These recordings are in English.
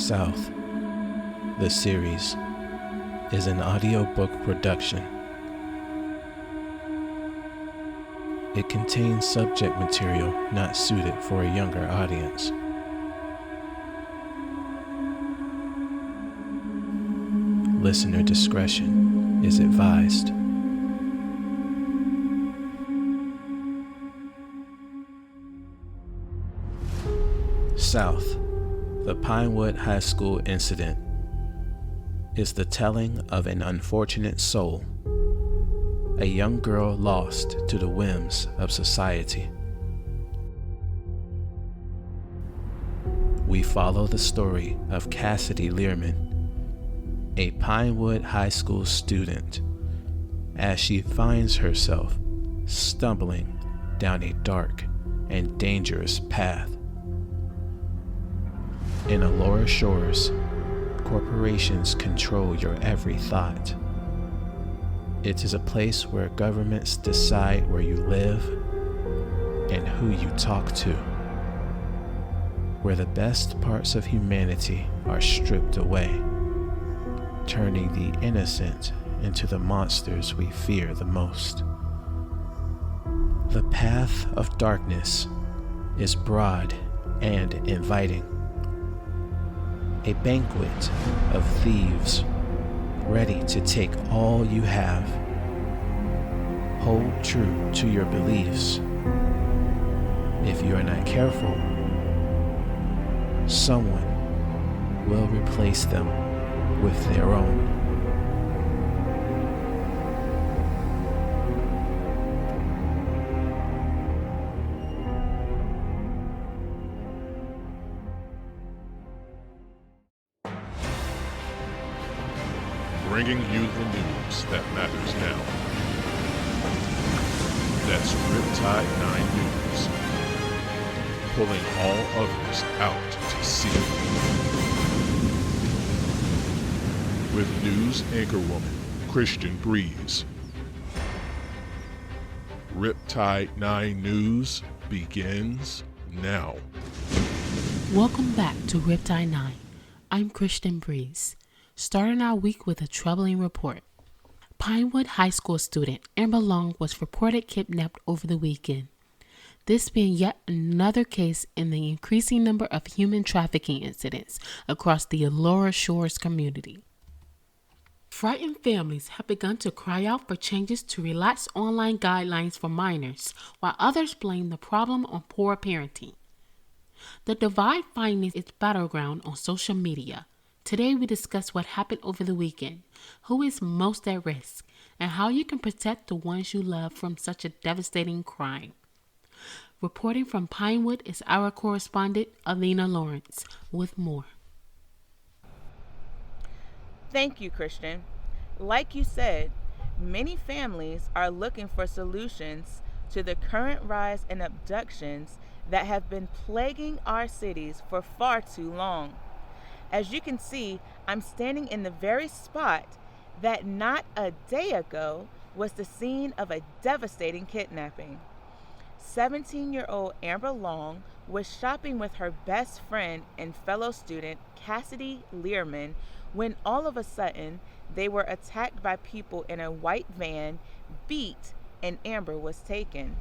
South, the series, is an audiobook production. It contains subject material not suited for a younger audience. Listener discretion is advised. South, the Pinewood High School incident, is the telling of an unfortunate soul, a young girl lost to the whims of society. We follow the story of Cassidy Learman, a Pinewood High School student, as she finds herself stumbling down a dark and dangerous path. In Allura Shores, corporations control your every thought. It is a place where governments decide where you live and who you talk to, where the best parts of humanity are stripped away, turning the innocent into the monsters we fear the most. The path of darkness is broad and inviting. A banquet of thieves ready to take all you have. Hold true to your beliefs. If you are not careful, someone will replace them with their own. Bringing you the news that matters now. That's Riptide 9 News. Pulling all others out to sea. With news anchorwoman Christian Breeze. Riptide 9 News begins now. Welcome back to Riptide 9. I'm Christian Breeze. Starting our week with a troubling report. Pinewood High School student Amber Long was reported kidnapped over the weekend. This being yet another case in the increasing number of human trafficking incidents across the Allura Shores community. Frightened families have begun to cry out for changes to relax online guidelines for minors, while others blame the problem on poor parenting. The divide finds its battleground on social media. Today we discuss what happened over the weekend, who is most at risk, and how you can protect the ones you love from such a devastating crime. Reporting from Pinewood is our correspondent, Alina Lawrence, with more. Thank you, Christian. Like you said, many families are looking for solutions to the current rise in abductions that have been plaguing our cities for far too long. As you can see, I'm standing in the very spot that not a day ago was the scene of a devastating kidnapping. 17-year-old Amber Long was shopping with her best friend and fellow student Cassidy Learman when all of a sudden they were attacked by people in a white van, beat, and Amber was taken.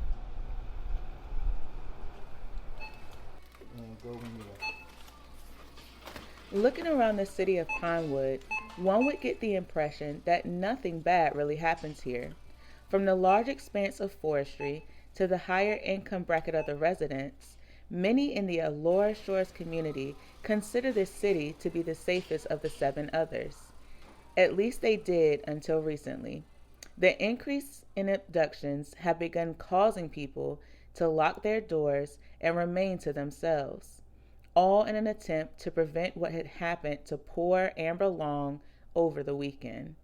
Looking around the city of Pinewood, one would get the impression that nothing bad really happens here. From the large expanse of forestry to the higher income bracket of the residents, many in the Allura Shores community consider this city to be the safest of the 7 others. At least they did until recently. The increase in abductions have begun causing people to lock their doors and remain to themselves, all in an attempt to prevent what had happened to poor Amber Long over the weekend.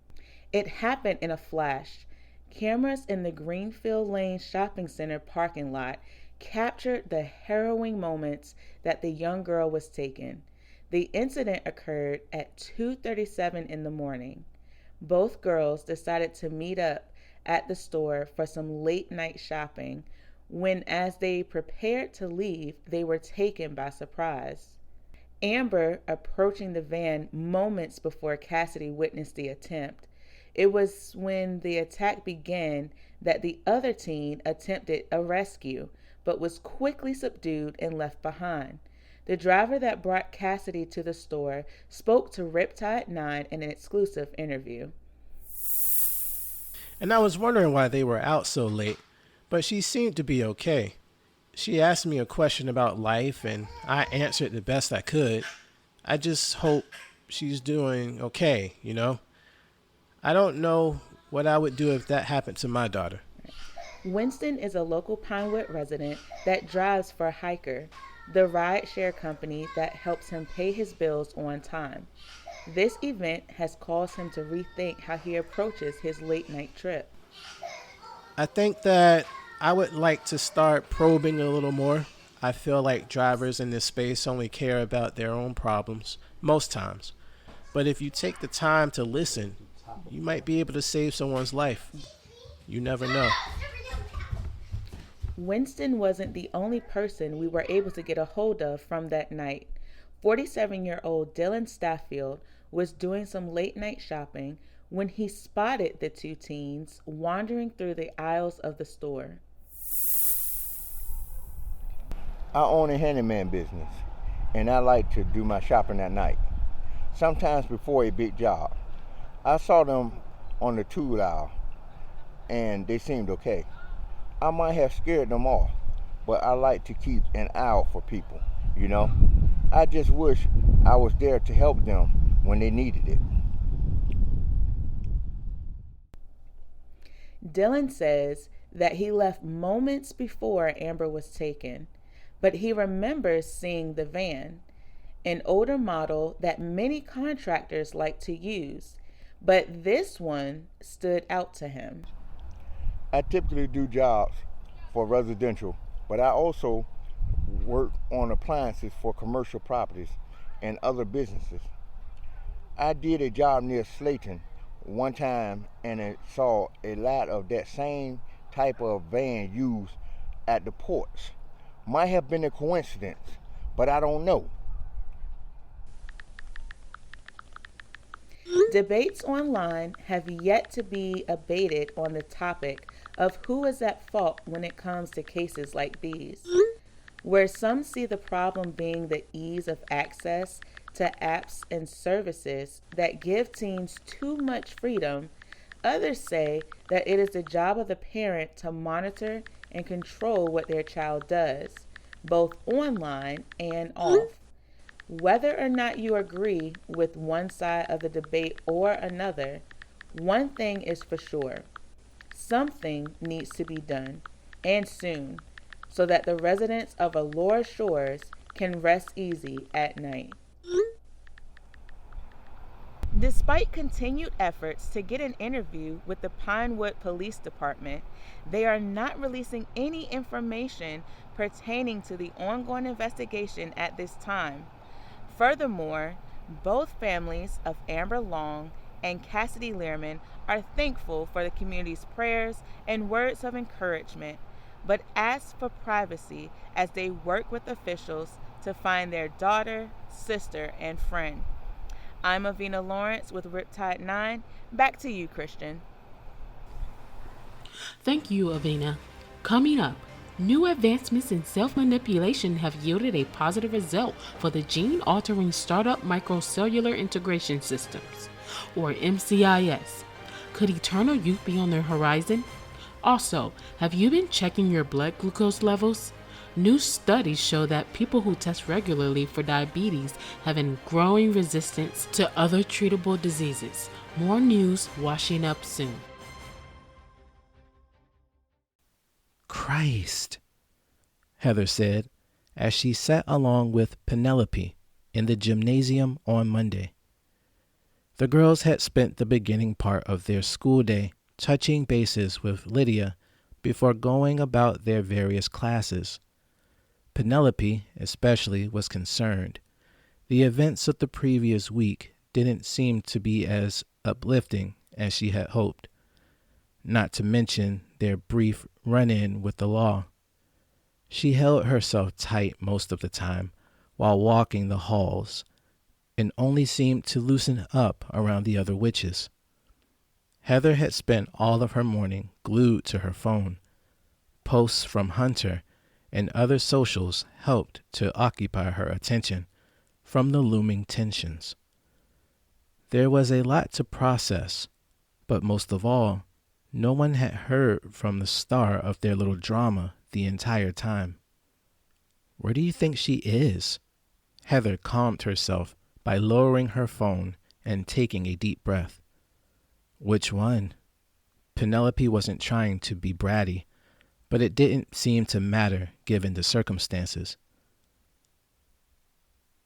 It happened in a flash. Cameras in the Greenfield Lane Shopping Center parking lot captured the harrowing moments that the young girl was taken. The incident occurred at 2:37 in the morning. Both girls decided to meet up at the store for some late night shopping when, as they prepared to leave, they were taken by surprise. Amber approaching the van moments before Cassidy witnessed the attempt. It was when the attack began that the other teen attempted a rescue, but was quickly subdued and left behind. The driver that brought Cassidy to the store spoke to Riptide 9 in an exclusive interview. And I was wondering why they were out so late, but she seemed to be okay. She asked me a question about life, and I answered the best I could. I just hope she's doing okay, you know? I don't know what I would do if that happened to my daughter. Winston is a local Pinewood resident that drives for Hiker, the ride-share company that helps him pay his bills on time. This event has caused him to rethink how he approaches his late-night trip. I think that I would like to start probing a little more. I feel like drivers in this space only care about their own problems, most times. But if you take the time to listen, you might be able to save someone's life. You never know. Winston wasn't the only person we were able to get a hold of from that night. 47-year-old Dylan Staffield was doing some late-night shopping when he spotted the two teens wandering through the aisles of the store. I own a handyman business, and I like to do my shopping at night, sometimes before a big job. I saw them on the tool aisle, and they seemed okay. I might have scared them off, but I like to keep an eye out for people, you know? I just wish I was there to help them when they needed it. Dylan says that he left moments before Amber was taken, but he remembers seeing the van, an older model that many contractors like to use, but this one stood out to him. I typically do jobs for residential, but I also work on appliances for commercial properties and other businesses. I did a job near Slayton one time, and I saw a lot of that same type of van used at the ports. Might have been a coincidence, but I don't know. Debates online have yet to be abated on the topic of who is at fault when it comes to cases like these. Where some see the problem being the ease of access to apps and services that give teens too much freedom, others say that it is the job of the parent to monitor and control what their child does, both online and off. Whether or not you agree with one side of the debate or another, one thing is for sure. Something needs to be done, and soon, so that the residents of Allure Shores can rest easy at night. Despite continued efforts to get an interview with the Pinewood Police Department, they are not releasing any information pertaining to the ongoing investigation at this time. Furthermore, both families of Amber Long and Cassidy Learman are thankful for the community's prayers and words of encouragement, but ask for privacy as they work with officials to find their daughter, sister, and friend. I'm Avina Lawrence with Riptide 9. Back to you, Christian. Thank you, Avina. Coming up, new advancements in self-manipulation have yielded a positive result for the gene-altering startup microcellular integration systems, or MCIS. Could eternal youth be on the horizon? Also, have you been checking your blood glucose levels? New studies show that people who test regularly for diabetes have a growing resistance to other treatable diseases. More news washing up soon. Christ, Heather said as she sat along with Penelope in the gymnasium on Monday. The girls had spent the beginning part of their school day touching bases with Lydia before going about their various classes. Penelope, especially, was concerned. The events of the previous week didn't seem to be as uplifting as she had hoped, not to mention their brief run-in with the law. She held herself tight most of the time, while walking the halls and only seemed to loosen up around the other witches. Heather had spent all of her morning glued to her phone. Posts from Hunter and other socials helped to occupy her attention from the looming tensions. There was a lot to process, but most of all, no one had heard from the star of their little drama the entire time. Where do you think she is? Heather calmed herself by lowering her phone and taking a deep breath. Which one? Penelope wasn't trying to be bratty, but it didn't seem to matter given the circumstances.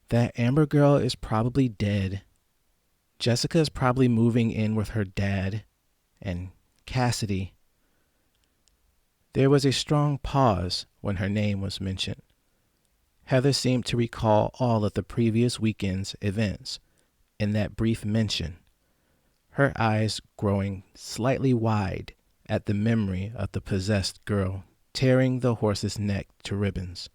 That Amber girl is probably dead. Jessica is probably moving in with her dad. And Cassidy. There was a strong pause when her name was mentioned. Heather seemed to recall all of the previous weekend's events in that brief mention, her eyes growing slightly wide at the memory of the possessed girl tearing the horse's neck to ribbons.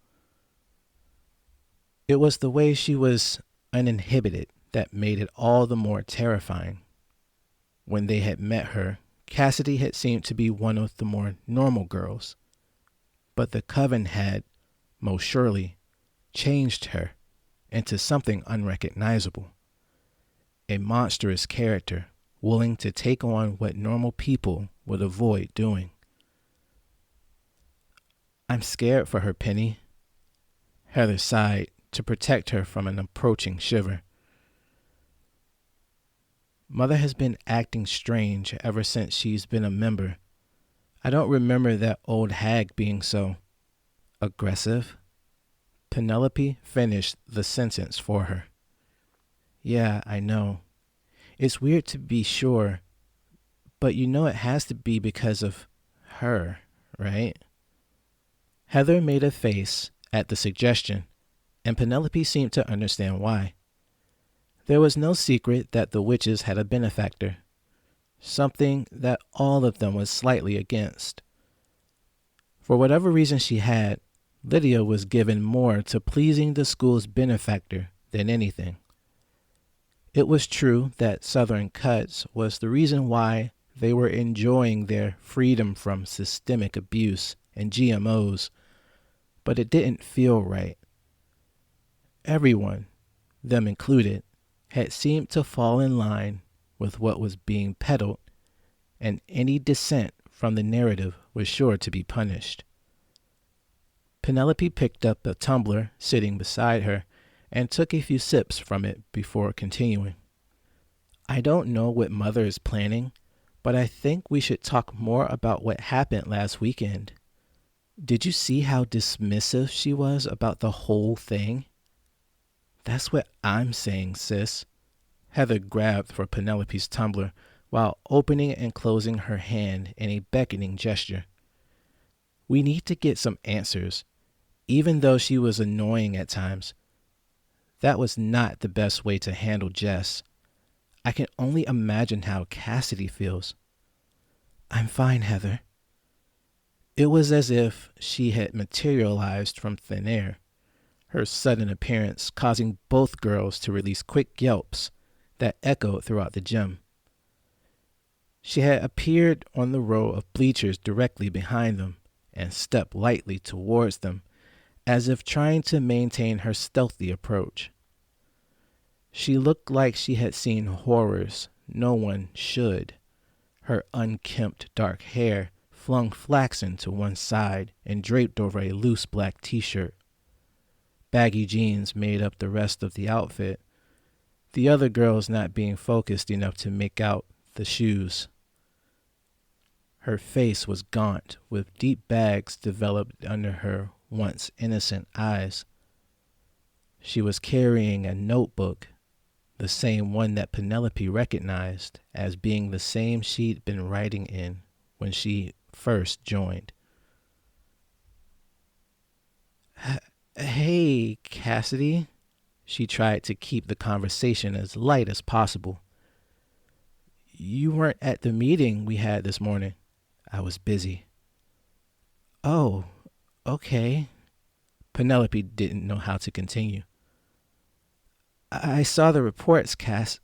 It was the way she was uninhibited that made it all the more terrifying. When they had met her, Cassidy had seemed to be one of the more normal girls, but the coven had, most surely, changed her into something unrecognizable. A monstrous character willing to take on what normal people would avoid doing. I'm scared for her, Penny. Heather sighed to protect her from an approaching shiver. Mother has been acting strange ever since she's been a member. I don't remember that old hag being so aggressive. Penelope finished the sentence for her. Yeah, I know. It's weird to be sure, but you know it has to be because of her, right? Heather made a face at the suggestion, and Penelope seemed to understand why. There was no secret that the witches had a benefactor, something that all of them was slightly against. For whatever reason she had, Lydia was given more to pleasing the school's benefactor than anything. It was true that Southern Cuts was the reason why they were enjoying their freedom from systemic abuse and GMOs, but it didn't feel right. Everyone, them included, had seemed to fall in line with what was being peddled, and any dissent from the narrative was sure to be punished. Penelope picked up a tumbler sitting beside her and took a few sips from it before continuing. I don't know what Mother is planning, but I think we should talk more about what happened last weekend. Did you see how dismissive she was about the whole thing? That's what I'm saying, sis. Heather grabbed for Penelope's tumbler while opening and closing her hand in a beckoning gesture. We need to get some answers, even though she was annoying at times. That was not the best way to handle Jess. I can only imagine how Cassidy feels. I'm fine, Heather. It was as if she had materialized from thin air, her sudden appearance causing both girls to release quick yelps that echoed throughout the gym. She had appeared on the row of bleachers directly behind them and stepped lightly towards them, as if trying to maintain her stealthy approach. She looked like she had seen horrors no one should, her unkempt dark hair flung flaxen to one side and draped over a loose black t-shirt. Baggy jeans made up the rest of the outfit, the other girls not being focused enough to make out the shoes. Her face was gaunt, with deep bags developed under her once innocent eyes. She was carrying a notebook, the same one that Penelope recognized as being the same she'd been writing in when she first joined. Hey, Cassidy. She tried to keep the conversation as light as possible. You weren't at the meeting we had this morning. I was busy. Oh, okay. Penelope didn't know how to continue. I saw the reports, Cass.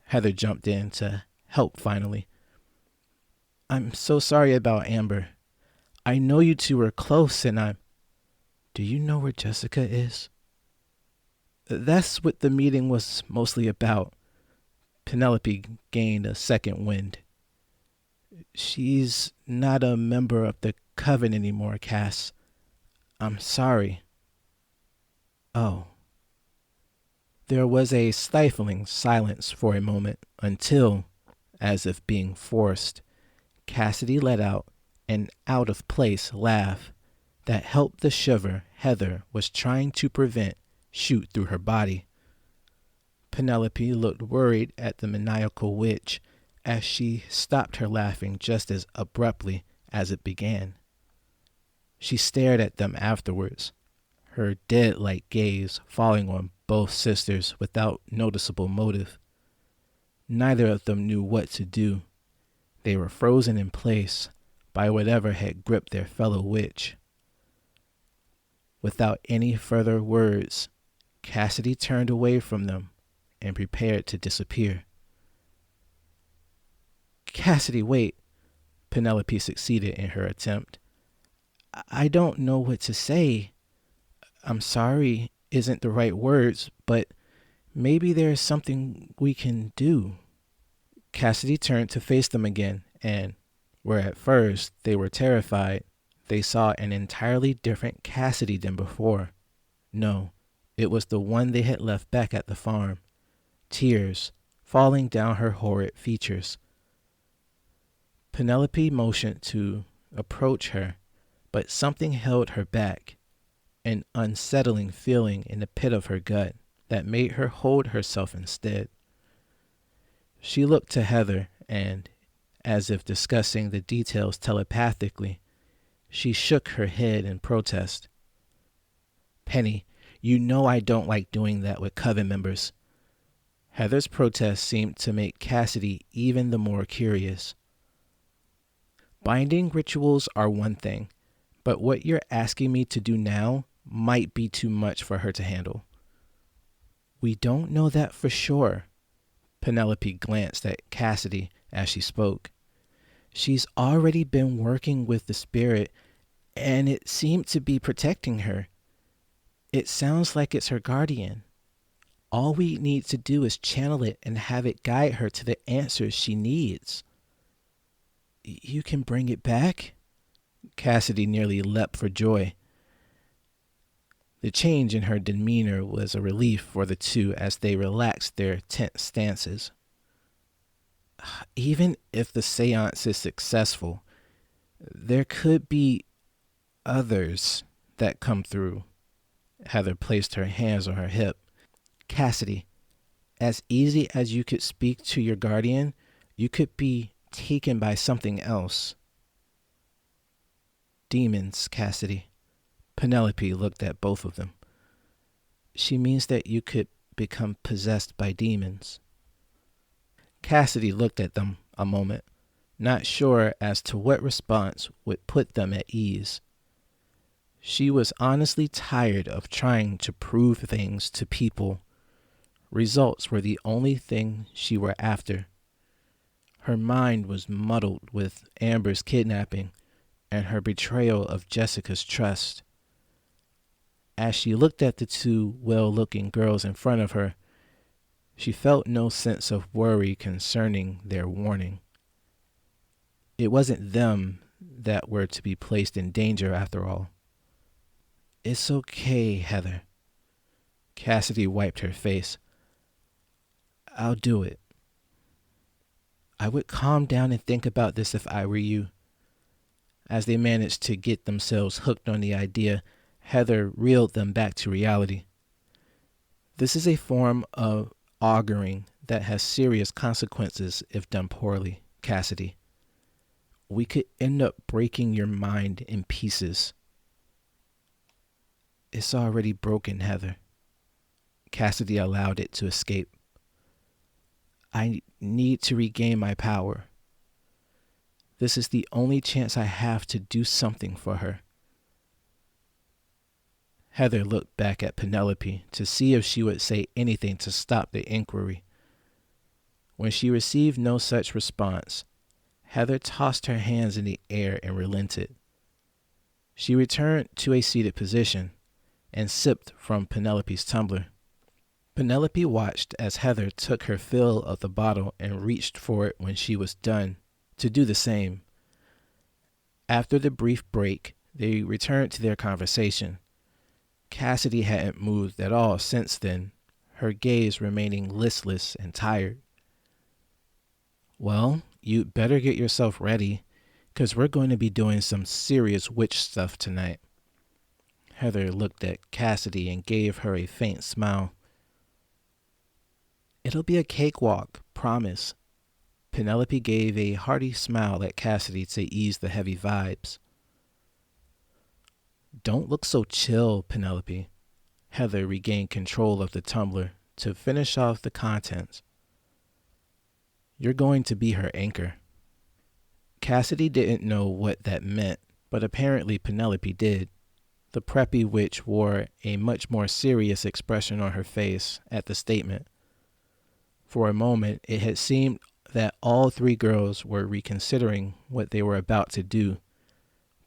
Heather jumped in to help finally. I'm so sorry about Amber. I know you two were close and Do you know where Jessica is? That's what the meeting was mostly about. Penelope gained a second wind. She's not a member of the coven anymore, Cass. I'm sorry. Oh. There was a stifling silence for a moment until, as if being forced, Cassidy let out an out-of-place laugh that helped the shiver Heather was trying to prevent shoot through her body. Penelope looked worried at the maniacal witch as she stopped her laughing just as abruptly as it began. She stared at them afterwards, her dead-like gaze falling on both sisters without noticeable motive. Neither of them knew what to do. They were frozen in place by whatever had gripped their fellow witch. Without any further words, Cassidy turned away from them and prepared to disappear. Cassidy, wait. Penelope succeeded in her attempt. I don't know what to say. I'm sorry isn't the right words, but maybe there is something we can do. Cassidy turned to face them again, and where at first they were terrified, they saw an entirely different Cassidy than before. No, it was the one they had left back at the farm, tears falling down her horrid features. Penelope motioned to approach her, but something held her back, an unsettling feeling in the pit of her gut that made her hold herself instead. She looked to Heather and, as if discussing the details telepathically, she shook her head in protest. Penny, you know I don't like doing that with coven members. Heather's protest seemed to make Cassidy even the more curious. Binding rituals are one thing, but what you're asking me to do now might be too much for her to handle. We don't know that for sure. Penelope glanced at Cassidy as she spoke. She's already been working with the spirit, and it seemed to be protecting her. It sounds like it's her guardian. All we need to do is channel it and have it guide her to the answers she needs. You can bring it back? Cassidy nearly leapt for joy. The change in her demeanor was a relief for the two as they relaxed their tense stances. Even if the seance is successful, there could be others that come through. Heather placed her hands on her hip. Cassidy, as easy as you could speak to your guardian, you could be taken by something else. Demons, Cassidy. Penelope looked at both of them. She means that you could become possessed by demons. Cassidy looked at them a moment, not sure as to what response would put them at ease. She was honestly tired of trying to prove things to people. Results were the only thing she were after. Her mind was muddled with Amber's kidnapping and her betrayal of Jessica's trust. As she looked at the two well-looking girls in front of her, she felt no sense of worry concerning their warning. It wasn't them that were to be placed in danger after all. It's okay, Heather. Cassidy wiped her face. I'll do it. I would calm down and think about this if I were you. As they managed to get themselves hooked on the idea, Heather reeled them back to reality. This is a form of auguring that has serious consequences if done poorly, Cassidy. We could end up breaking your mind in pieces. It's already broken, Heather. Cassidy allowed it to escape. I need to regain my power. This is the only chance I have to do something for her. Heather looked back at Penelope to see if she would say anything to stop the inquiry. When she received no such response, Heather tossed her hands in the air and relented. She returned to a seated position and sipped from Penelope's tumbler. Penelope watched as Heather took her fill of the bottle and reached for it when she was done to do the same. After the brief break, they returned to their conversation. Cassidy hadn't moved at all since then, her gaze remaining listless and tired. "Well, you'd better get yourself ready, 'cause we're going to be doing some serious witch stuff tonight." Heather looked at Cassidy and gave her a faint smile. "It'll be a cakewalk, promise." Penelope gave a hearty smile at Cassidy to ease the heavy vibes. "Don't look so chill, Penelope." Heather regained control of the tumbler to finish off the contents. "You're going to be her anchor." Cassidy didn't know what that meant, but apparently Penelope did. The preppy witch wore a much more serious expression on her face at the statement. For a moment, it had seemed that all three girls were reconsidering what they were about to do,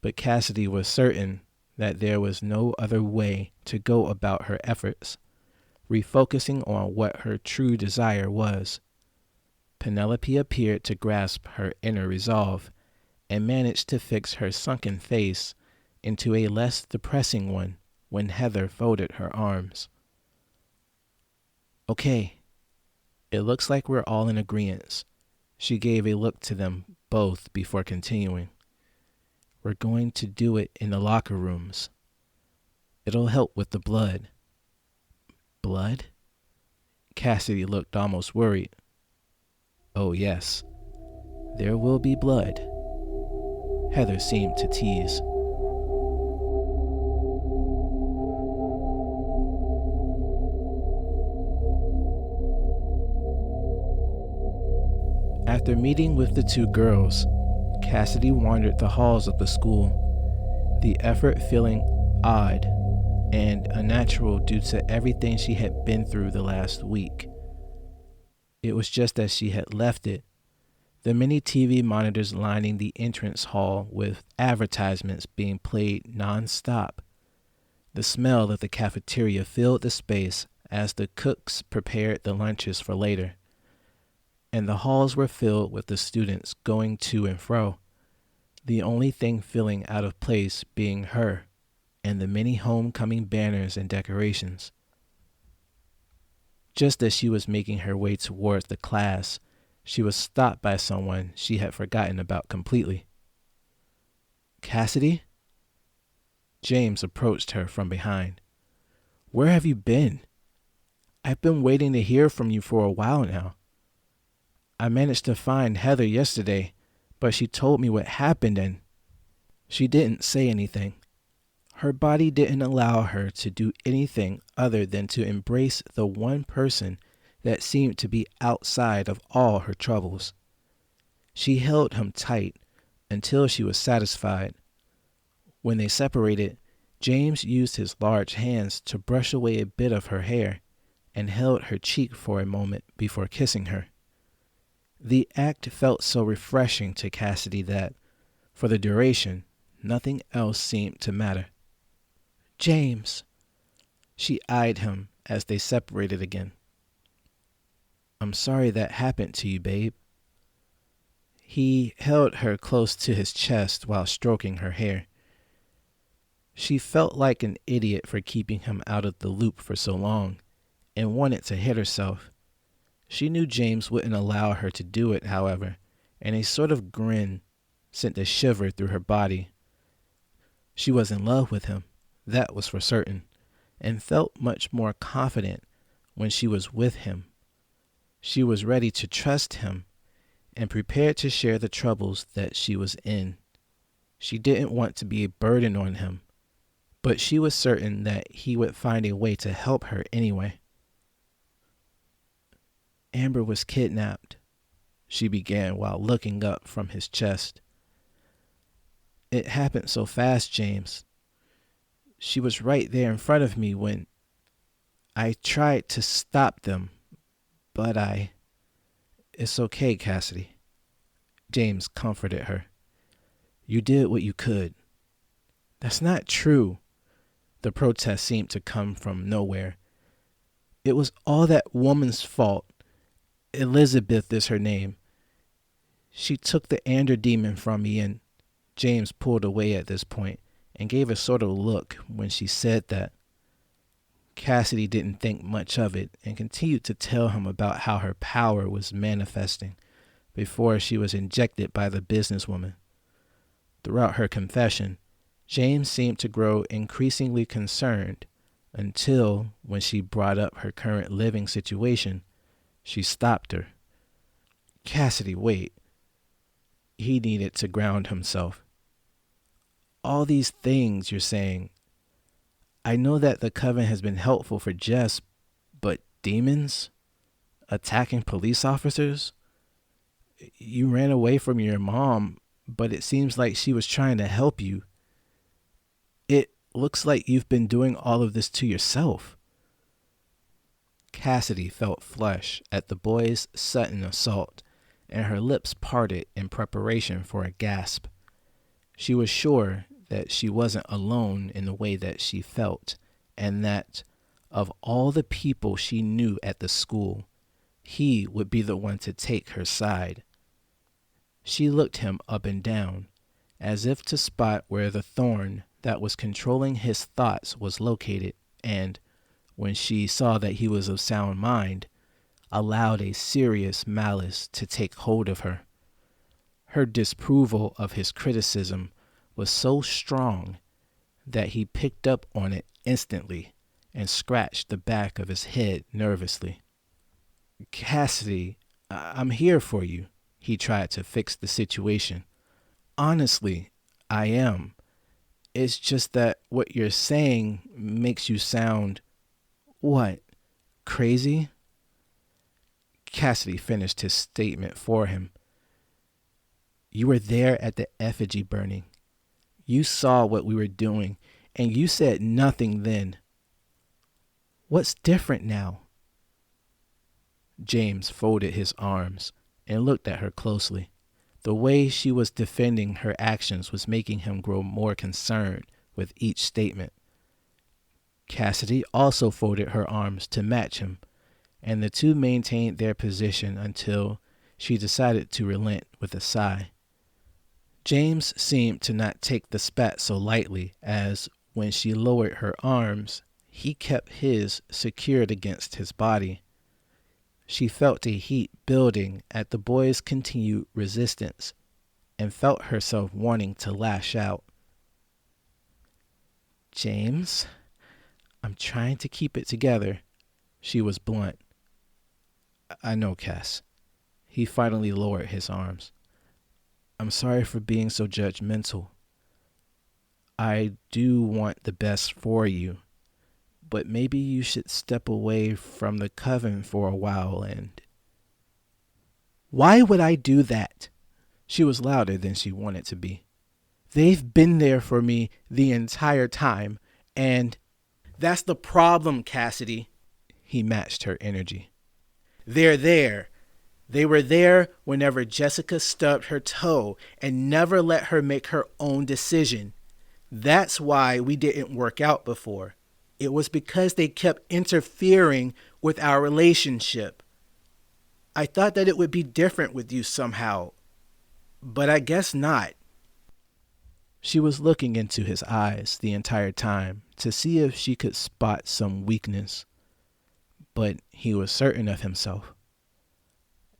but Cassidy was certain that there was no other way to go about her efforts, refocusing on what her true desire was. Penelope appeared to grasp her inner resolve and managed to fix her sunken face into a less depressing one when Heather folded her arms. "Okay, it looks like we're all in agreement." She gave a look to them both before continuing. "We're going to do it in the locker rooms. It'll help with the blood." "Blood?" Cassidy looked almost worried. "Oh yes, there will be blood." Heather seemed to tease. After meeting with the two girls, Cassidy wandered the halls of the school, the effort feeling odd and unnatural due to everything she had been through the last week. It was just as she had left it, the many TV monitors lining the entrance hall with advertisements being played non-stop. The smell of the cafeteria filled the space as the cooks prepared the lunches for later, and the halls were filled with the students going to and fro, the only thing feeling out of place being her and the many homecoming banners and decorations. Just as she was making her way towards the class, she was stopped by someone she had forgotten about completely. "Cassidy?" James approached her from behind. "Where have you been? I've been waiting to hear from you for a while now. I managed to find Heather yesterday, but she told me what happened and..." She didn't say anything. Her body didn't allow her to do anything other than to embrace the one person that seemed to be outside of all her troubles. She held him tight until she was satisfied. When they separated, James used his large hands to brush away a bit of her hair and held her cheek for a moment before kissing her. The act felt so refreshing to Cassidy that, for the duration, nothing else seemed to matter. "James." She eyed him as they separated again. "I'm sorry that happened to you, babe." He held her close to his chest while stroking her hair. She felt like an idiot for keeping him out of the loop for so long, and wanted to hit herself. She knew James wouldn't allow her to do it, however, and a sort of grin sent a shiver through her body. She was in love with him, that was for certain, and felt much more confident when she was with him. She was ready to trust him and prepared to share the troubles that she was in. She didn't want to be a burden on him, but she was certain that he would find a way to help her anyway. "Amber was kidnapped," she began while looking up from his chest. "It happened so fast, James. She was right there in front of me when I tried to stop them, but It's okay, Cassidy. James comforted her. You did what you could. That's not true. The protest seemed to come from nowhere. It was all that woman's fault. Elizabeth is her name. She took the anger demon from me, and James pulled away at this point and gave a sort of look when she said that. Cassidy didn't think much of it and continued to tell him about how her power was manifesting before she was injected by the businesswoman. Throughout her confession, James seemed to grow increasingly concerned until, when she brought up her current living situation, she stopped her. Cassidy, wait. He needed to ground himself. All these things you're saying, I know that the coven has been helpful for Jess, but demons? Attacking police officers? You ran away from your mom, but it seems like she was trying to help you. It looks like you've been doing all of this to yourself. Cassidy felt flush at the boy's sudden assault, and her lips parted in preparation for a gasp. She was sure that she wasn't alone in the way that she felt, and that of all the people she knew at the school, he would be the one to take her side. She looked him up and down, as if to spot where the thorn that was controlling his thoughts was located, and, when she saw that he was of sound mind, allowed a serious malice to take hold of her. Her disapproval of his criticism was so strong that he picked up on it instantly and scratched the back of his head nervously. Cassidy, I'm here for you. He tried to fix the situation. Honestly, I am. It's just that what you're saying makes you sound... What? Crazy? Cassidy finished his statement for him. You were there at the effigy burning. You saw what we were doing, and you said nothing then. What's different now? James folded his arms and looked at her closely. The way she was defending her actions was making him grow more concerned with each statement. Cassidy also folded her arms to match him, and the two maintained their position until she decided to relent with a sigh. James seemed to not take the spat so lightly as, when she lowered her arms, he kept his secured against his body. She felt a heat building at the boy's continued resistance and felt herself wanting to lash out. James, I'm trying to keep it together. She was blunt. I know, Cass. He finally lowered his arms. I'm sorry for being so judgmental. I do want the best for you, but maybe you should step away from the coven for a while and... Why would I do that? She was louder than she wanted to be. They've been there for me the entire time, and... That's the problem, Cassidy. He matched her energy. They're there. They were there whenever Jessica stubbed her toe and never let her make her own decision. That's why we didn't work out before. It was because they kept interfering with our relationship. I thought that it would be different with you somehow, but I guess not. She was looking into his eyes the entire time to see if she could spot some weakness, but he was certain of himself.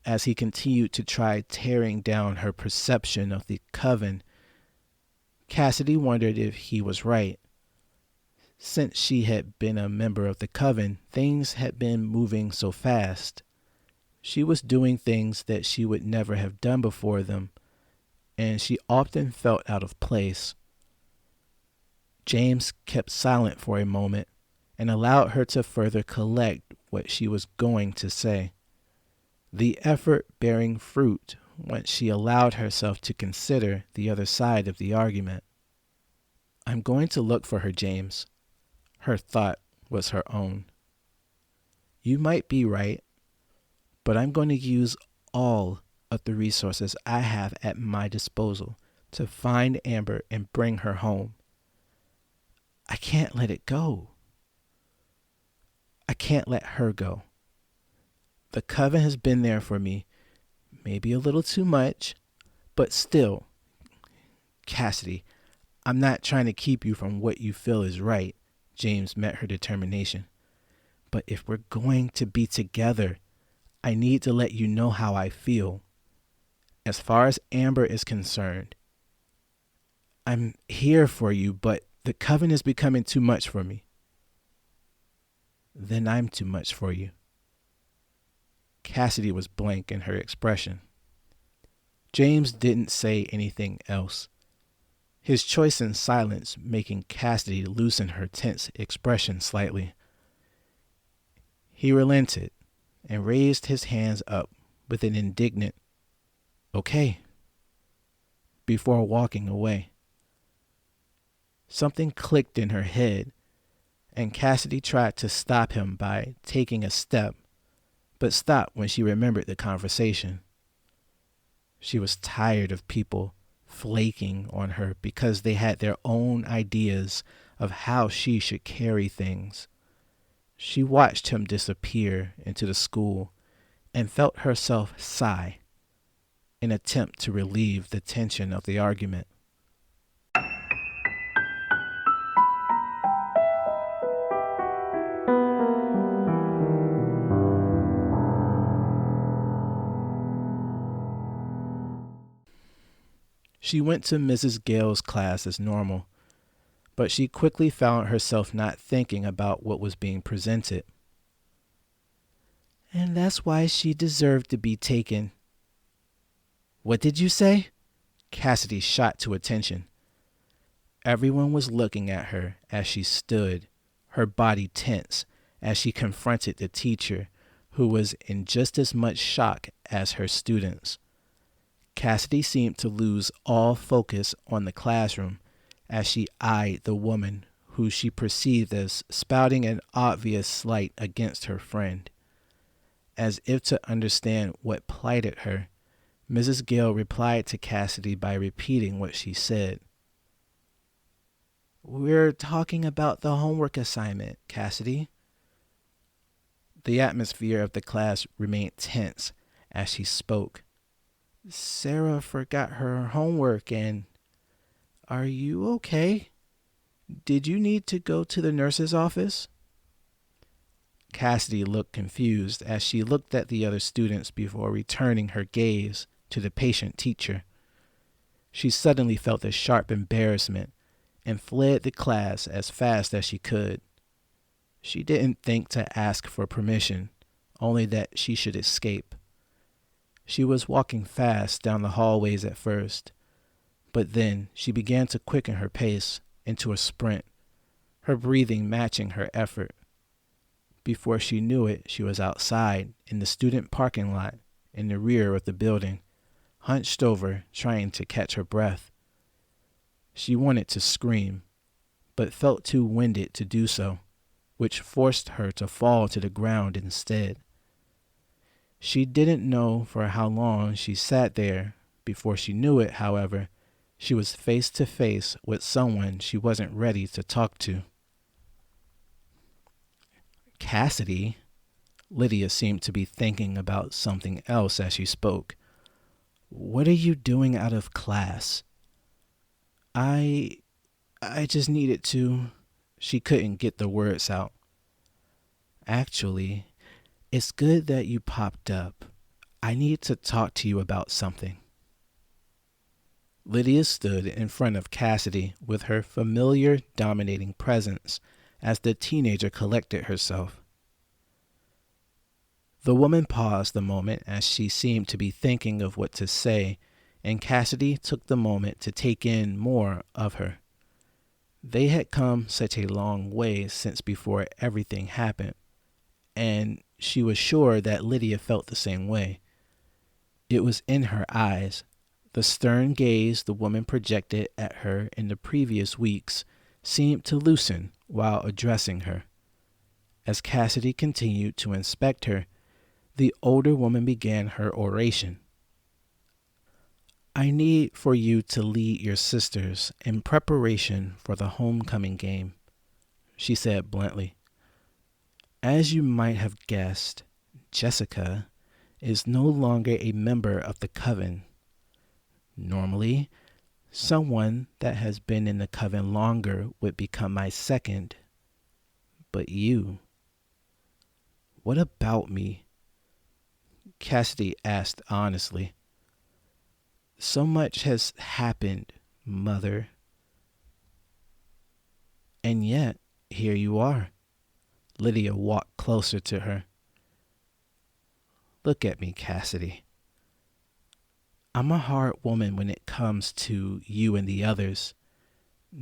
As he continued to try tearing down her perception of the coven, Cassidy wondered if he was right. Since she had been a member of the coven, things had been moving so fast. She was doing things that she would never have done before them, and she often felt out of place. James kept silent for a moment and allowed her to further collect what she was going to say. The effort bearing fruit once she allowed herself to consider the other side of the argument. I'm going to look for her, James. Her thought was her own. You might be right, but I'm going to use all of the resources I have at my disposal to find Amber and bring her home. I can't let it go. I can't let her go. The coven has been there for me, maybe a little too much, but still, Cassidy, I'm not trying to keep you from what you feel is right. James met her determination. But if we're going to be together, I need to let you know how I feel. As far as Amber is concerned, I'm here for you, but the coven is becoming too much for me. Then I'm too much for you. Cassidy was blank in her expression. James didn't say anything else, his choice in silence making Cassidy loosen her tense expression slightly. He relented and raised his hands up with an indignant, "Okay," before walking away. Something clicked in her head, and Cassidy tried to stop him by taking a step, but stopped when she remembered the conversation. She was tired of people flaking on her because they had their own ideas of how she should carry things. She watched him disappear into the school and felt herself sigh, an attempt to relieve the tension of the argument. She went to Mrs. Gale's class as normal, but she quickly found herself not thinking about what was being presented. And that's why she deserved to be taken. What did you say? Cassidy shot to attention. Everyone was looking at her as she stood, her body tense, as she confronted the teacher, who was in just as much shock as her students. Cassidy seemed to lose all focus on the classroom as she eyed the woman who she perceived as spouting an obvious slight against her friend. As if to understand what plighted her, Mrs. Gale replied to Cassidy by repeating what she said. "We're talking about the homework assignment, Cassidy." The atmosphere of the class remained tense as she spoke. "Sarah forgot her homework and... Are you okay? Did you need to go to the nurse's office?" Cassidy looked confused as she looked at the other students before returning her gaze to the patient teacher. She suddenly felt a sharp embarrassment and fled the class as fast as she could. She didn't think to ask for permission, only that she should escape. She was walking fast down the hallways at first, but then she began to quicken her pace into a sprint, her breathing matching her effort. Before she knew it, she was outside in the student parking lot in the rear of the building, hunched over, trying to catch her breath. She wanted to scream, but felt too winded to do so, which forced her to fall to the ground instead. She didn't know for how long she sat there. Before she knew it, however, she was face to face with someone she wasn't ready to talk to. "Cassidy?" Lydia seemed to be thinking about something else as she spoke. "What are you doing out of class?" I just needed to..." She couldn't get the words out. "Actually, it's good that you popped up. I need to talk to you about something." Lydia stood in front of Cassidy with her familiar dominating presence as the teenager collected herself. The woman paused a moment as she seemed to be thinking of what to say, and Cassidy took the moment to take in more of her. They had come such a long way since before everything happened, and she was sure that Lydia felt the same way. It was in her eyes, the stern gaze the woman projected at her in the previous weeks seemed to loosen while addressing her. As Cassidy continued to inspect her, the older woman began her oration. I need for you to lead your sisters in preparation for the homecoming game, she said bluntly. As you might have guessed, Jessica is no longer a member of the coven. Normally, someone that has been in the coven longer would become my second. But you. What about me? Cassidy asked honestly. So much has happened, Mother. And yet, here you are. Lydia walked closer to her. Look at me, Cassidy. I'm a hard woman when it comes to you and the others.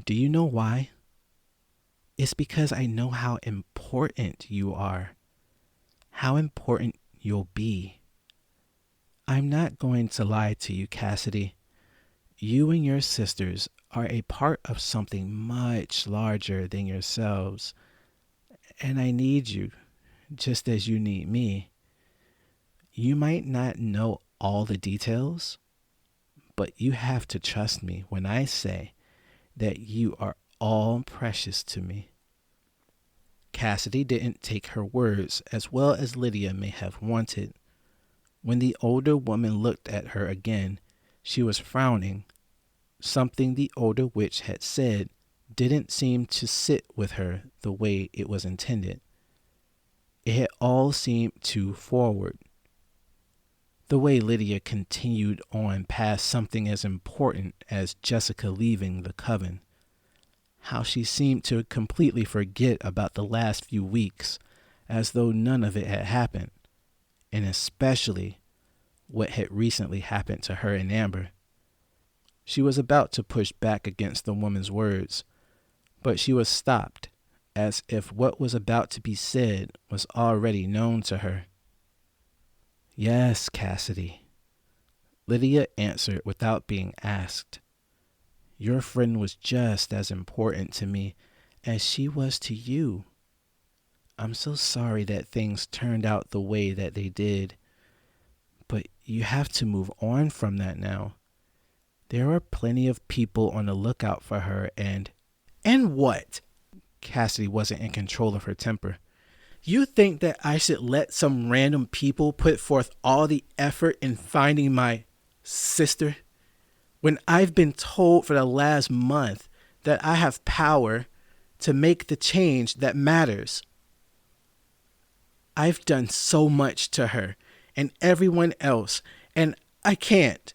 Do you know why? It's because I know how important you are. How important you'll be. I'm not going to lie to you, Cassidy. You and your sisters are a part of something much larger than yourselves. And I need you, just as you need me. You might not know all the details, but you have to trust me when I say that you are all precious to me. Cassidy didn't take her words as well as Lydia may have wanted. When the older woman looked at her again, she was frowning. Something the older witch had said didn't seem to sit with her the way it was intended. It had all seemed too forward. The way Lydia continued on past something as important as Jessica leaving the coven. How she seemed to completely forget about the last few weeks, as though none of it had happened. And especially what had recently happened to her and Amber. She was about to push back against the woman's words, but she was stopped, as if what was about to be said was already known to her. Yes, Cassidy, Lydia answered without being asked. Your friend was just as important to me as she was to you. I'm so sorry that things turned out the way that they did. But you have to move on from that now. There are plenty of people on the lookout for her and what? Cassidy wasn't in control of her temper. You think that I should let some random people put forth all the effort in finding my sister when I've been told for the last month that I have power to make the change that matters? I've done so much to her and everyone else, and I can't.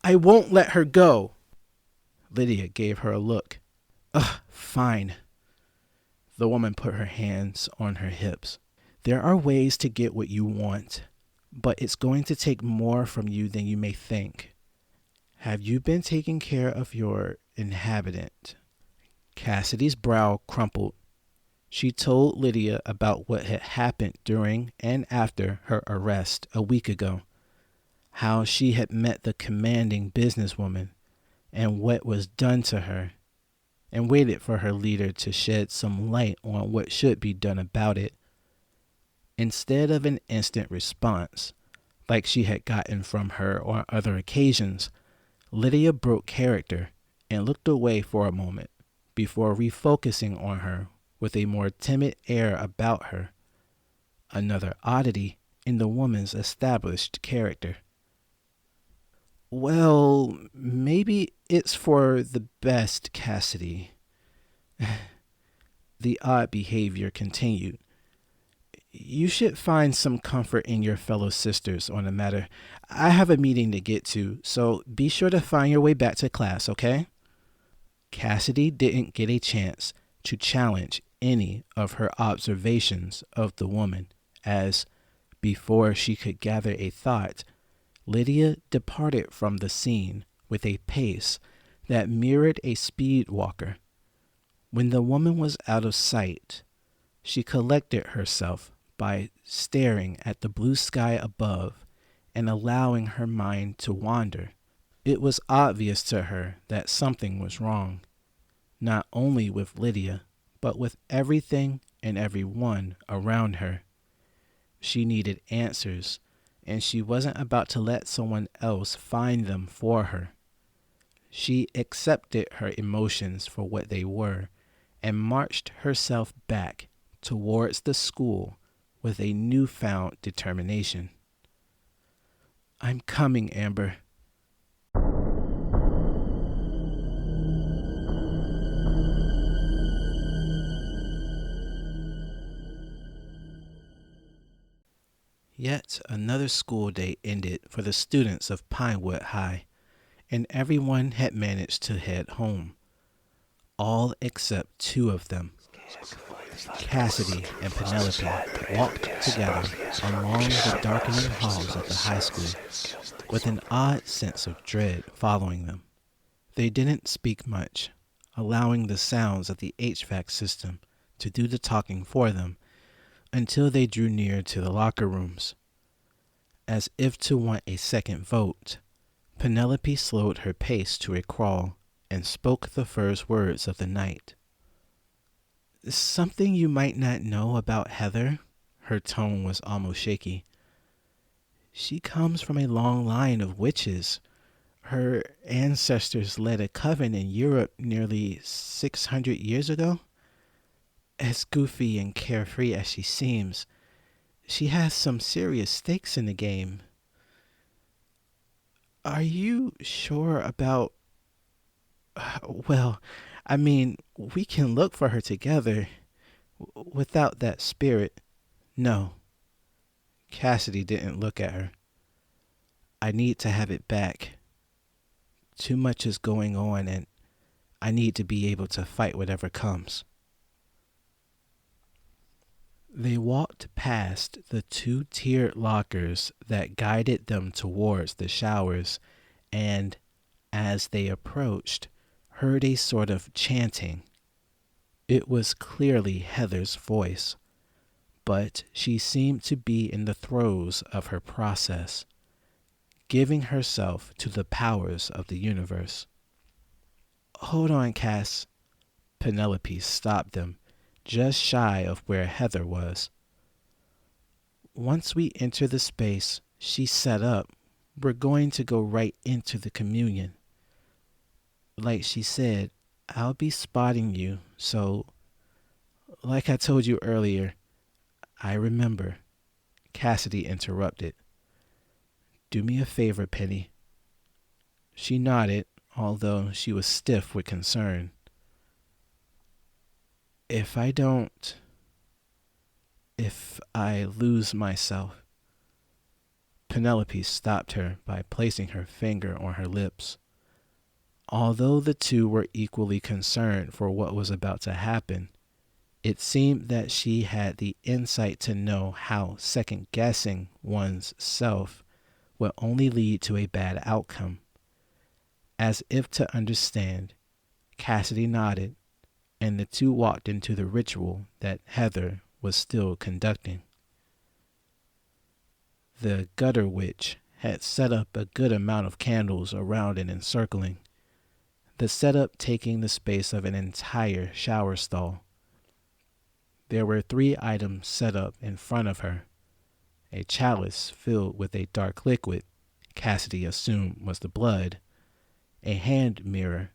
I won't let her go. Lydia gave her a look. Ugh, fine. The woman put her hands on her hips. There are ways to get what you want, but it's going to take more from you than you may think. Have you been taking care of your inhabitant? Cassidy's brow crumpled. She told Lydia about what had happened during and after her arrest a week ago. How she had met the commanding businesswoman and what was done to her, and waited for her leader to shed some light on what should be done about it. Instead of an instant response, like she had gotten from her on other occasions, Lydia broke character and looked away for a moment before refocusing on her with a more timid air about her, another oddity in the woman's established character. Well, maybe it's for the best, Cassidy. The odd behavior continued. You should find some comfort in your fellow sisters on the matter. I have a meeting to get to, so be sure to find your way back to class, okay? Cassidy didn't get a chance to challenge any of her observations of the woman, as, before she could gather a thought, Lydia departed from the scene with a pace that mirrored a speed walker. When the woman was out of sight, she collected herself by staring at the blue sky above and allowing her mind to wander. It was obvious to her that something was wrong. not only with Lydia, but with everything and everyone around her. She needed answers, and she wasn't about to let someone else find them for her. She accepted her emotions for what they were and marched herself back towards the school with a newfound determination. "I'm coming, Amber." Yet another school day ended for the students of Pinewood High, and everyone had managed to head home. All except two of them. Cassidy and Penelope walked together along the darkening halls of the high school, with an odd sense of dread following them. They didn't speak much, allowing the sounds of the HVAC system to do the talking for them until they drew near to the locker rooms. As if to want a second vote, Penelope slowed her pace to a crawl and spoke the first words of the night. "Something you might not know about Heather," her tone was almost shaky. "She comes from a long line of witches. Her ancestors led a coven in Europe nearly 600 years ago. As goofy and carefree as she seems, she has some serious stakes in the game." "Are you sure about... Well, I mean, we can look for her together. Without that spirit, no." Cassidy didn't look at her. "I need to have it back. Too much is going on, and I need to be able to fight whatever comes." They walked past the two-tiered lockers that guided them towards the showers, and, as they approached, heard a sort of chanting. It was clearly Heather's voice, but she seemed to be in the throes of her process, giving herself to the powers of the universe. "Hold on, Cass." Penelope stopped them, just shy of where Heather was. "Once we enter the space she set up, we're going to go right into the communion. Like she said, I'll be spotting you, so, like I told you earlier, I remember." Cassidy interrupted. "Do me a favor, Penny." She nodded, although she was stiff with concern. If I lose myself." Penelope stopped her by placing her finger on her lips. Although the two were equally concerned for what was about to happen, it seemed that she had the insight to know how second-guessing one's self will only lead to a bad outcome. As if to understand, Cassidy nodded, and the two walked into the ritual that Heather was still conducting. The gutter witch had set up a good amount of candles around and encircling, the setup taking the space of an entire shower stall. There were 3 items set up in front of her: a chalice filled with a dark liquid Cassidy assumed was the blood, a hand mirror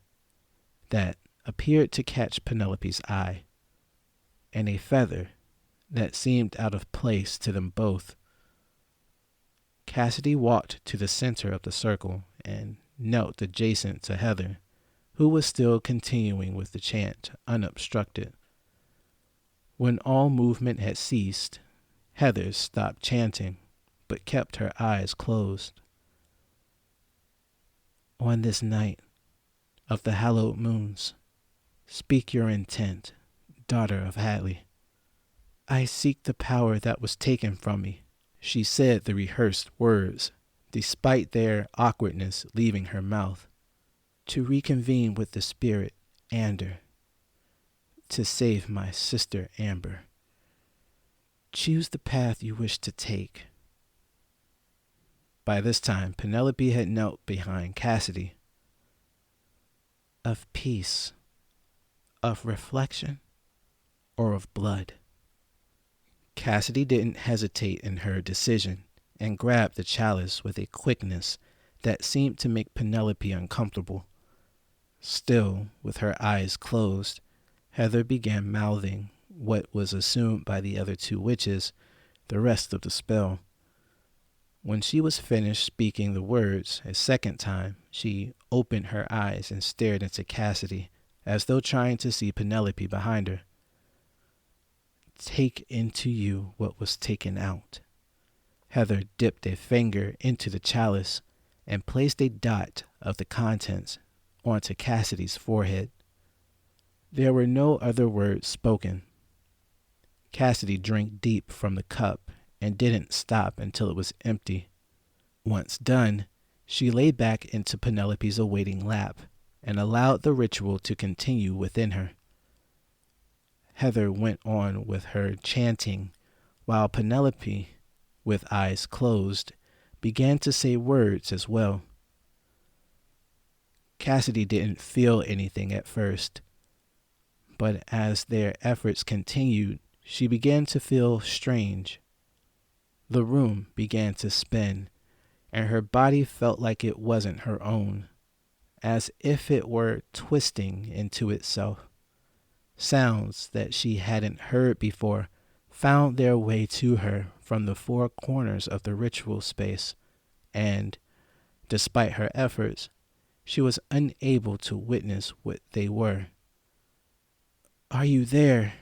that appeared to catch Penelope's eye, and a feather that seemed out of place to them both. Cassidy walked to the center of the circle and knelt adjacent to Heather, who was still continuing with the chant unobstructed. When all movement had ceased, Heather stopped chanting, but kept her eyes closed. "On this night of the hallowed moons, speak your intent, daughter of Hadley." "I seek the power that was taken from me." She said the rehearsed words, despite their awkwardness leaving her mouth. "To reconvene with the spirit, Ander. To save my sister Amber. Choose the path you wish to take." By this time, Penelope had knelt behind Cassidy. "Of peace, of reflection or of blood? Cassidy didn't hesitate in her decision and grabbed the chalice with a quickness that seemed to make Penelope uncomfortable. Still, with her eyes closed, Heather began mouthing what was assumed by the other two witches the rest of the spell. When she was finished speaking the words a second time, she opened her eyes and stared into Cassidy, as though trying to see Penelope behind her. Take into you what was taken out. Heather dipped a finger into the chalice and placed a dot of the contents onto Cassidy's forehead. There were no other words spoken. Cassidy drank deep from the cup and didn't stop until it was empty. Once done, she lay back into Penelope's awaiting lap and allowed the ritual to continue within her. Heather went on with her chanting, while Penelope, with eyes closed, began to say words as well. Cassidy didn't feel anything at first, but as their efforts continued, she began to feel strange. The room began to spin, and her body felt like it wasn't her own, as if it were twisting into itself. Sounds that she hadn't heard before found their way to her from the four corners of the ritual space, and, despite her efforts, she was unable to witness what they were. "Are you there?"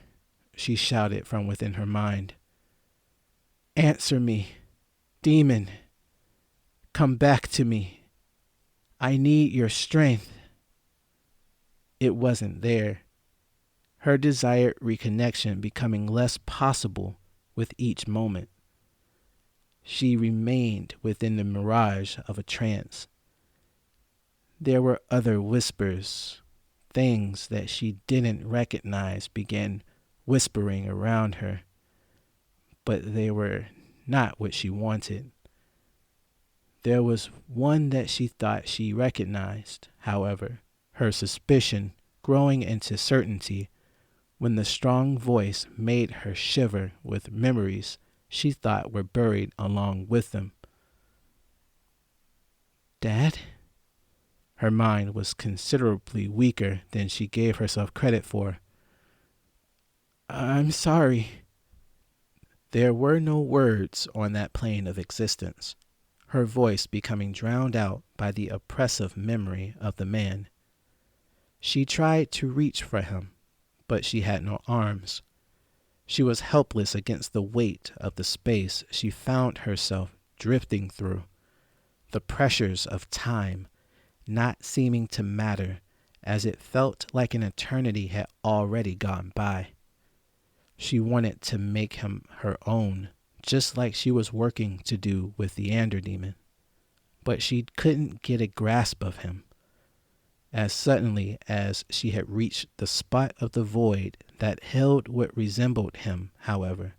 she shouted from within her mind. "Answer me, demon. Come back to me. I need your strength." It wasn't there, her desired reconnection becoming less possible with each moment. She remained within the mirage of a trance. There were other whispers. Things that she didn't recognize began whispering around her, but they were not what she wanted. There was one that she thought she recognized, however, her suspicion growing into certainty when the strong voice made her shiver with memories she thought were buried along with them. "Dad?" Her mind was considerably weaker than she gave herself credit for. "I'm sorry." There were no words on that plane of existence, her voice becoming drowned out by the oppressive memory of the man. She tried to reach for him, but she had no arms. She was helpless against the weight of the space she found herself drifting through, the pressures of time not seeming to matter, as it felt like an eternity had already gone by. She wanted to make him her own, just like she was working to do with the Ander demon, but she couldn't get a grasp of him. As suddenly as she had reached the spot of the void that held what resembled him, however,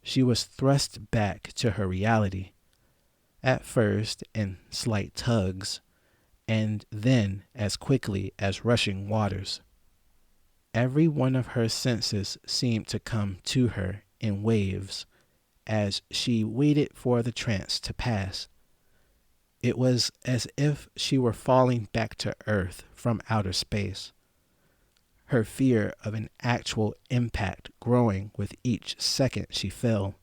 she was thrust back to her reality, at first in slight tugs, and then as quickly as rushing waters. Every one of her senses seemed to come to her in waves as she waited for the trance to pass. It was as if she were falling back to Earth from outer space, her fear of an actual impact growing with each second she fell.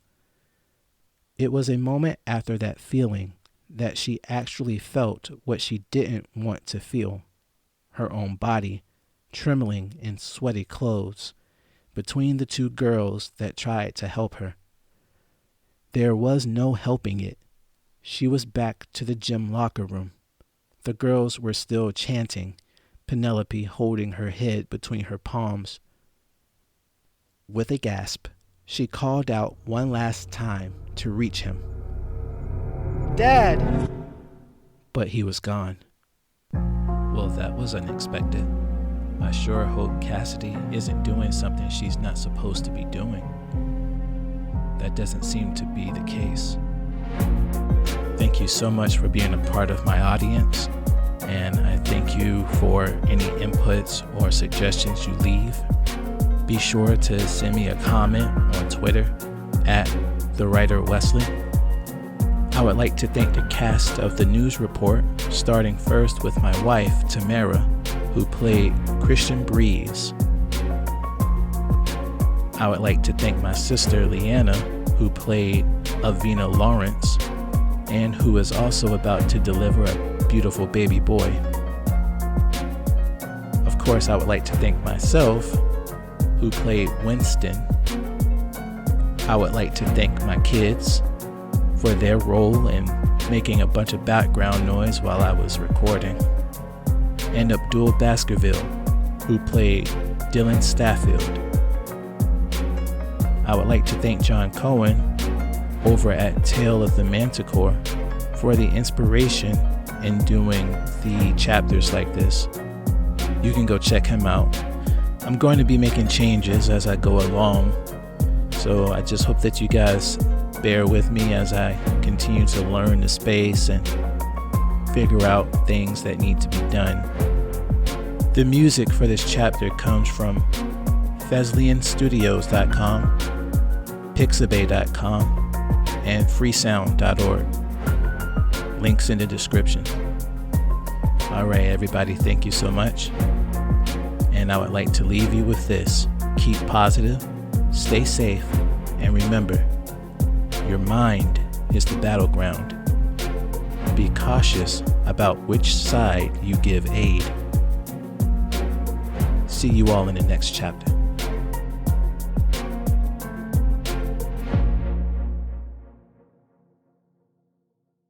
It was a moment after that feeling that she actually felt what she didn't want to feel, her own body trembling in sweaty clothes between the two girls that tried to help her. There was no helping it. She was back to the gym locker room. The girls were still chanting, Penelope holding her head between her palms. With a gasp, she called out one last time to reach him. "Dad!" But he was gone. Well, that was unexpected. I sure hope Cassidy isn't doing something she's not supposed to be doing. That doesn't seem to be the case. Thank you so much for being a part of my audience. and I thank you for any inputs or suggestions you leave. Be sure to send me a comment on Twitter at The Writer Wesley. I would like to thank the cast of the news report, starting first with my wife, Tamara, who played Christian Breeze. I would like to thank my sister, Leanna, who played Avina Lawrence, and who is also about to deliver a beautiful baby boy. Of course, I would like to thank myself, who played Winston. I would like to thank my kids for their role in making a bunch of background noise while I was recording, and Abdul Baskerville, who played Dylan Staffield. I would like to thank John Cohen over at Tale of the Manticore for the inspiration in doing the chapters like this. You can go check him out. I'm going to be making changes as I go along, so I just hope that you guys bear with me as I continue to learn the space and figure out things that need to be done. The music for this chapter comes from FeslianStudios.com, Pixabay.com, and freesound.org. Links in the description. All right, everybody, thank you so much. And I would like to leave you with this. Keep positive, stay safe, and remember, your mind is the battleground. Be cautious about which side you give aid. See you all in the next chapter.